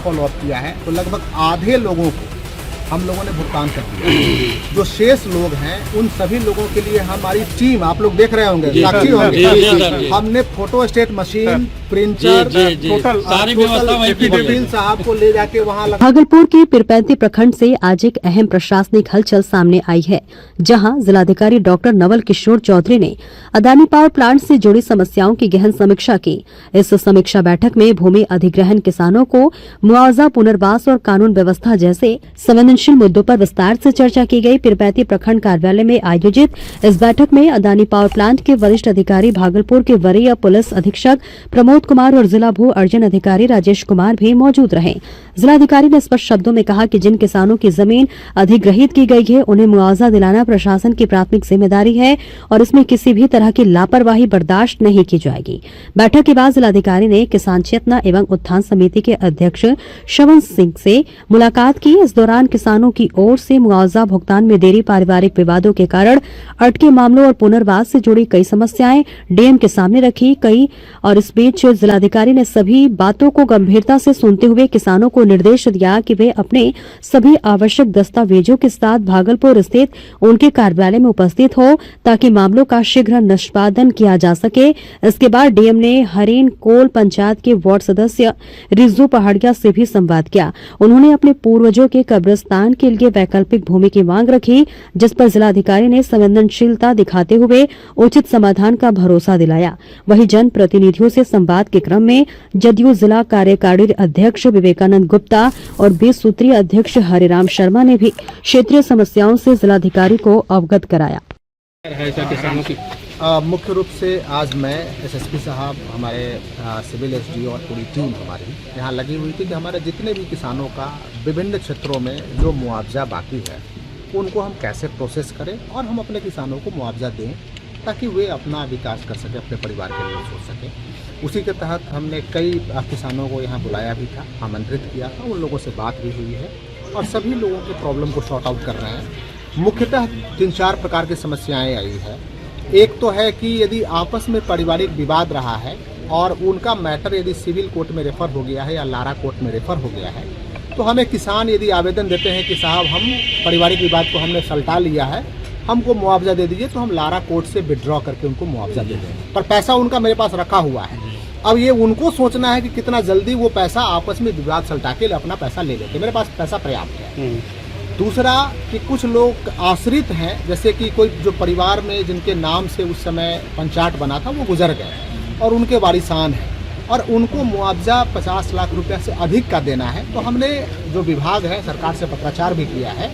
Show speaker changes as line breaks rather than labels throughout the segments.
Follow up किया है तो लगभग आधे लोगों को हम लोगों ने भुगतान कर दिया। जो शेष लोग हैं उन सभी लोगों के लिए हमारी टीम, आप लोग देख रहे होंगे, साक्षी होंगे, हमने photo state machine, printer, total वकील साहब को ले जाके वहाँ
भागलपुर के पीरपैंती प्रखंड से आज एक अहम प्रशासनिक हलचल सामने आई है, जहां जिलाधिकारी डॉक्टर नवल किशोर चौधरी ने अदानी पावर प्लांट से जुड़ी समस्याओं की गहन समीक्षा की। इस समीक्षा बैठक में भूमि अधिग्रहण, किसानों को मुआवजा, पुनर्वास और कानून व्यवस्था जैसे संवेदनशील मुद्दों पर विस्तार से चर्चा की गई। पीरपैंती प्रखंड कार्यालय में आयोजित इस बैठक में अदानी पावर प्लांट के वरिष्ठ अधिकारी, भागलपुर के वरीय पुलिस अधीक्षक प्रमोद कुमार और जिला भू अर्जन अधिकारी राजेश कुमार भी मौजूद रहे। जिलाधिकारी ने स्पष्ट शब्दों में कहा कि जिन किसानों की जमीन अधिग्रहित की गई है उन्हें मुआवजा दिलाना प्रशासन की प्राथमिक जिम्मेदारी है और इसमें किसी भी तरह की लापरवाही बर्दाश्त नहीं की जाएगी। बैठक के बाद जिलाधिकारी ने किसान चेतना एवं उत्थान समिति के अध्यक्ष श्रवण सिंह से मुलाकात की। इस दौरान किसानों की ओर से मुआवजा भुगतान में देरी, पारिवारिक विवादों के कारण अटके मामलों और पुनर्वास से जुड़ी कई समस्याएं डीएम के सामने रखी गई और इस बीच जिलाधिकारी ने सभी बातों को गंभीरता से सुनते हुए किसानों को निर्देश दिया कि वे अपने सभी आवश्यक दस्तावेजों के साथ भागलपुर स्थित उनके कार्यालय में उपस्थित हो ताकि मामलों का शीघ्र निष्पादन किया जा सके। इसके बाद डीएम ने हरीन कोल पंचायत के वार्ड सदस्य रिजू पहाड़िया से भी संवाद किया। उन्होंने अपने पूर्वजों के कब्रिस्तान के लिए वैकल्पिक भूमि की मांग रखी, जिस पर जिलाधिकारी ने संवेदनशीलता दिखाते हुए उचित समाधान का भरोसा दिलाया। वहीं जन प्रतिनिधियों से संवाद के क्रम में जदयू जिला कार्यकारिणी अध्यक्ष विवेकानंद गुप्ता और 20 सूत्रीय अध्यक्ष हरिराम शर्मा ने भी क्षेत्रीय समस्याओं से जिलाधिकारी को अवगत कराया।
मुख्य रूप से आज मैं एसएसपी साहब, हमारे सिविल एसडीओ और पूरी टीम हमारी यहाँ लगी हुई थी कि हमारे जितने भी किसानों का विभिन्न क्षेत्रों में जो मुआवजा बाकी है उनको हम कैसे प्रोसेस करें और हम अपने किसानों को मुआवजा दें ताकि वे अपना विकास कर सकें, अपने परिवार के लिए सोच सकें। उसी के तहत हमने कई किसानों को यहाँ बुलाया भी था, आमंत्रित किया था, उन लोगों से बात भी हुई है और सभी लोगों के प्रॉब्लम को सॉर्ट आउट कर रहे हैं। मुख्यतः 3-4 प्रकार की समस्याएं आई है। एक तो है कि यदि आपस में पारिवारिक विवाद रहा है और उनका मैटर यदि सिविल कोर्ट में रेफर हो गया है या लारा कोर्ट में रेफर हो गया है तो हमें किसान यदि आवेदन देते हैं कि साहब हम पारिवारिक विवाद को हमने सलटा लिया है, हमको मुआवजा दे दीजिए, तो हम लारा कोर्ट से विड्रॉ करके उनको मुआवजा दे देंगे, पर पैसा उनका मेरे पास रखा हुआ है। अब ये उनको सोचना है कि कितना जल्दी वो पैसा आपस में विवाद सलटा के अपना पैसा ले लेते। मेरे पास पैसा पर्याप्त है। दूसरा कि कुछ लोग आश्रित हैं, जैसे कि कोई जो परिवार में जिनके नाम से उस समय पंचायत बना था वो गुजर गए और उनके वारिसान हैं और उनको मुआवजा 50 लाख रुपए से अधिक का देना है। तो हमने जो विभाग है सरकार से पत्राचार भी किया है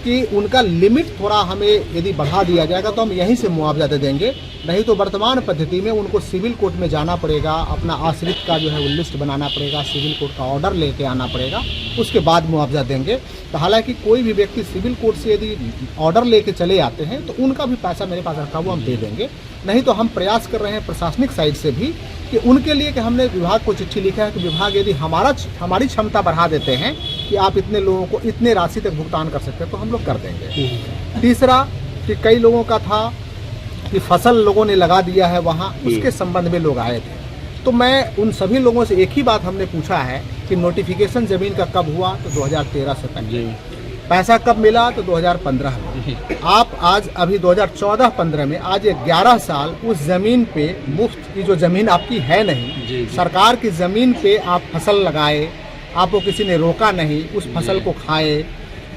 कि उनका लिमिट थोड़ा हमें यदि बढ़ा दिया जाएगा तो हम यहीं से मुआवजा दे देंगे, नहीं तो वर्तमान पद्धति में उनको सिविल कोर्ट में जाना पड़ेगा, अपना आश्रित का जो है वो लिस्ट बनाना पड़ेगा, सिविल कोर्ट का ऑर्डर लेके आना पड़ेगा, उसके बाद मुआवजा देंगे। तो हालांकि कोई भी व्यक्ति सिविल कोर्ट से यदि ऑर्डर लेके चले आते हैं तो उनका भी पैसा मेरे पास रखा हुआ हम दे देंगे। नहीं तो हम प्रयास कर रहे हैं प्रशासनिक साइड से भी कि उनके लिए कि हमने विभाग को चिट्ठी लिखा है कि विभाग यदि हमारी क्षमता बढ़ा देते हैं कि आप इतने लोगों को इतने राशि तक भुगतान कर सकते हैं तो हम लोग कर देंगे। तीसरा कि कई लोगों का था कि फसल लोगों ने लगा दिया है वहाँ, उसके संबंध में लोग आए थे, तो मैं उन सभी लोगों से एक ही बात हमने पूछा है कि नोटिफिकेशन ज़मीन का कब हुआ, तो 2013 से पहले। पैसा कब मिला, तो 2015 में। आप आज अभी 2014-15 में आज 11 साल उस ज़मीन पे मुफ्त की जो ज़मीन आपकी है नहीं, सरकार की ज़मीन पे आप फसल लगाए, आपको किसी ने रोका नहीं, उस फसल को खाए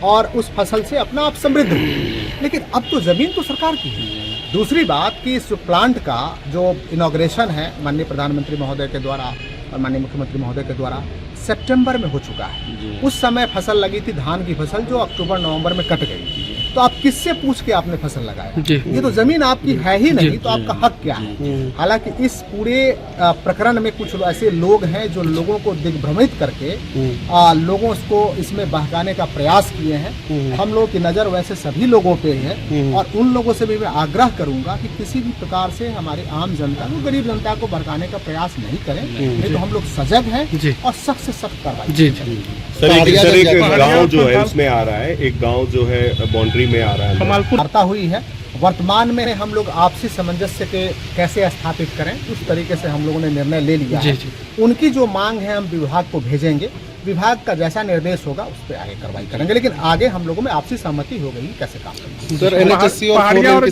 और उस फसल से अपना आप समृद्ध हुए। लेकिन अब तो ज़मीन तो सरकार की है। दूसरी बात कि इस प्लांट का जो इनॉग्रेशन है माननीय प्रधानमंत्री महोदय के द्वारा और माननीय मुख्यमंत्री महोदय के द्वारा सितंबर में हो चुका है। उस समय फसल लगी थी धान की फसल जो अक्टूबर-नवंबर में कट गई। तो आप किससे पूछ के आपने फसल लगाया? ये तो जमीन आपकी है ही नहीं, तो आपका हक क्या है? हालांकि इस पूरे प्रकरण में कुछ ऐसे लोग हैं जो लोगों को दिग्भ्रमित करके लोगों को इसमें बहकाने का प्रयास किए हैं। हम लोगों की नज़र वैसे सभी लोगों पे है और उन लोगों से भी मैं आग्रह करूंगा कि किसी भी प्रकार से हमारी आम जनता को, गरीब जनता को बहकाने का प्रयास नहीं करें। नहीं तो हम लोग सजग हैं और सख्त से सख्त कार्रवाई।
जी जी।
सर एक गांव जो है उसमें आ रहा है, एक गांव जो है बाउंड्री में आ रहा है।
कमालपुर
वार्ता हुई है, वर्तमान में हम लोग आपसी सामंजस्य के कैसे स्थापित करें उस तरीके से हम लोगों ने निर्णय ले लिया
जी
है।
जी।
उनकी जो मांग है हम विभाग को भेजेंगे, विभाग का जैसा निर्देश होगा उस पर आगे कार्रवाई करेंगे, लेकिन आगे हम लोगों में आपसी सहमति हो गई कैसे काम करेंगे।
सर एनएचएससी और
पहाड़िया और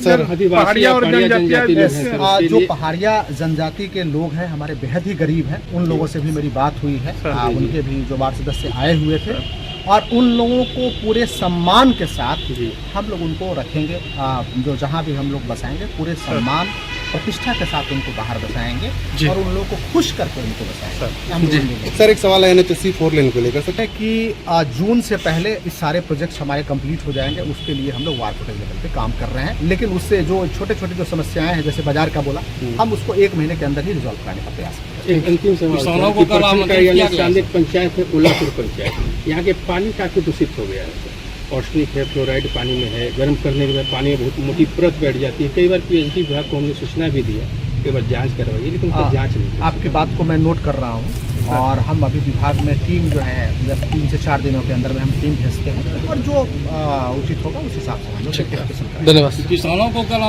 पहाड़िया और जनजातीय
जो पहाड़िया जनजाति के लोग हैं हमारे बेहद ही गरीब हैं, उन लोगों से भी मेरी बात हुई है। उनके भी जो वार्ड सदस्य आए हुए थे और उन लोगों को पूरे सम्मान के साथ हम लोग उनको रखेंगे। जो जहाँ भी हम लोग बसाएंगे पूरे सम्मान प्रतिष्ठा के साथ उनको बाहर बसाएंगे और उन लोगों को खुश करके उनको बसाएंगे।
सर एक सवाल है एनएचएससी 4 लेन को लेकर
है कि जून से पहले इस सारे प्रोजेक्ट्स हमारे कंप्लीट हो जाएंगे, उसके लिए हम लोग वार्ड फुटेज लेवल पे काम कर रहे हैं। लेकिन उससे जो छोटे छोटे जो समस्याएं हैं जैसे बाजार का बोला, हम उसको 1 महीने के अंदर ही रिजॉल्व कराने का प्रयास करेंगे।
एक अंतिम सवाल कि प्रखंड का यानी चांदेक पंचायत है, उल्लापुर पंचायत, यहाँ के पानी काफी दूषित हो गया है। ऑर्सनिक है, फ्लोराइड पानी में है, गर्म करने के बाद पानी में बहुत मोटी परत बैठ जाती है। कई बार पीएचडी विभाग को हमने सूचना भी दिया, कई बार जांच करवाई, लेकिन उनका जांच नहीं।
आपकी बात को मैं नोट कर रहा हूँ और हम अभी विभाग में टीम जो है 3 से 4 दिनों के अंदर में हम टीम भेजते हैं और जो उचित होगा उस हिसाब से हम लोग
धन्यवाद।
किसानों को कल